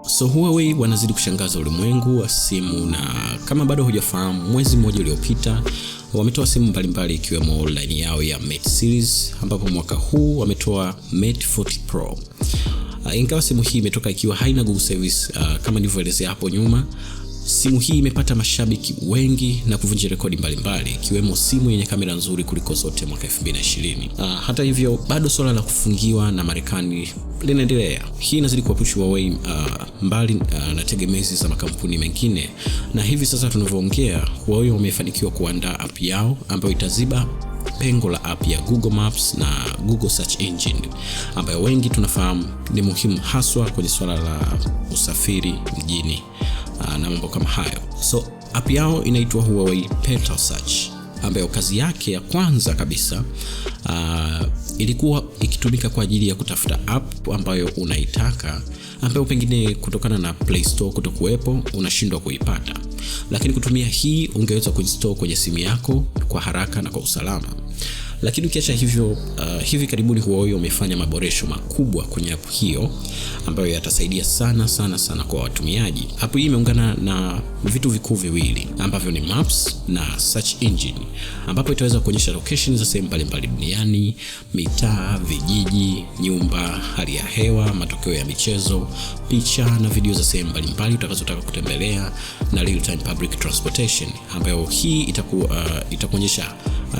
So Huawei wanazidi kushangaza ulimwengu wa simu, na kama bado hujafahamu, mwezi mmoja uliopita wametoa simu mbalimbali ikiwemo line yao ya Mate series, ambapo mwaka huu wametoa Mate 40 Pro. Ingawa simu hii imetoka ikiwa haina Google service kama nilivyoelezea hapo nyuma, simu hii imepata mashabiki wengi na kuvunja rekodi mbalimbali, ikiwemo simu yenye kamera nzuri kuliko zote mwaka 2020. Hata hivyo bado swala la kufungiwa na Marekani linaendelea. Hii inazidi kuwapush Huawei mbali na tegemezi za makampuni mengine, na hivi sasa tunavyoongea Huawei wamefanikiwa kuandaa app yao ambayo itaziba pengo la app ya Google Maps na Google Search Engine, ambayo wengi tunafahamu ni muhimu haswa kwenye swala la usafiri mjini na mambo kama hayo. So app yao inaitwa Huawei Petal Search, ambayo kazi yake ya kwanza kabisa ilikuwa ikitumika kwa ajili ya kutafuta app ambayo unaitaka, ambayo pengine kutokana na Play Store kutokuwepo unashindwa kuipata, lakini kutumia hii ungeweza kuinstall kwenye simu yako kwa haraka na kwa usalama. Lakini ukiacha hivyo, hivi karibuni Huawei wamefanya maboresho makubwa kwenye app hiyo ambayo yatasaidia sana kwa watumiaji. App hii imeungana na vitu vikuu viwili ambavyo ni Maps na Search Engine, ambapo itaweza kuonyesha location za sehemu mbalimbali duniani, mitaa, vijiji, nyumba, hali ya hewa, matokeo ya michezo, picha na video za sehemu mbalimbali utakazotaka kutembelea, na real time public transportation, ambayo hii itakuonyesha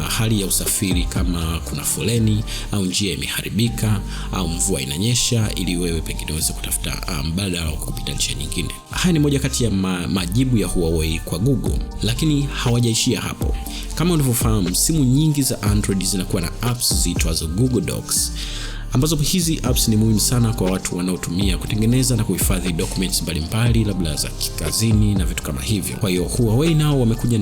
hali ya usafiri kama kuna foleni au njia imeharibika au mvua inanyesha, ili wewe pengine uweze kutafuta mbadala kupita njia nyingine. Haya ni moja kati ya majibu ya Huawei kwa Google, lakini hawajaishia hapo. Kama unavyofahamu, simu nyingi za Android zinakuwa na apps ziitwazo Google Docs, ambazo hizi apps ni muhimu sana kwa watu wanaotumia kutengeneza na kuhifadhi documents mbalimbali, labda za kikazini na vitu kama hivyo. Kwa hiyo Huawei nao wamekuja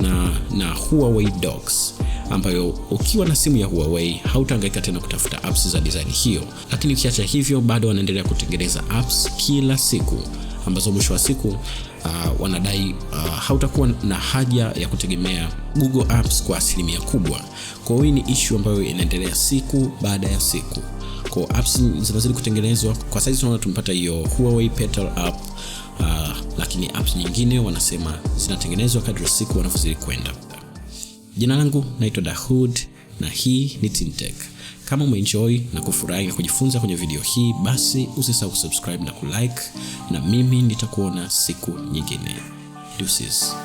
na Huawei Docs, ambayo ukiwa na simu ya Huawei hautahangaika tena kutafuta apps za design hiyo. Lakini ukiacha hivyo, bado wanaendelea kutengeneza apps kila siku, ambazo mwisho wa siku wanadai hautakuwa na haja ya kutegemea Google Apps kwa asilimia kubwa. Kwa hiyo ni issue ambayo inaendelea siku baada ya siku. Kwa apps zinazidi kutengenezwa. Kwa sasa tunaona tumepata hiyo Huawei Petal app, lakini apps nyingine wanasema zinatengenezwa kadri siku wanavyozidi kwenda. Jina langu naitwa Dahood na hii ni Tintech. Kama umeenjoy na kufurahi na kujifunza kwenye video hii, basi usisahau kusubscribe na kulike, na mimi nitakuona siku nyingine. Deuces.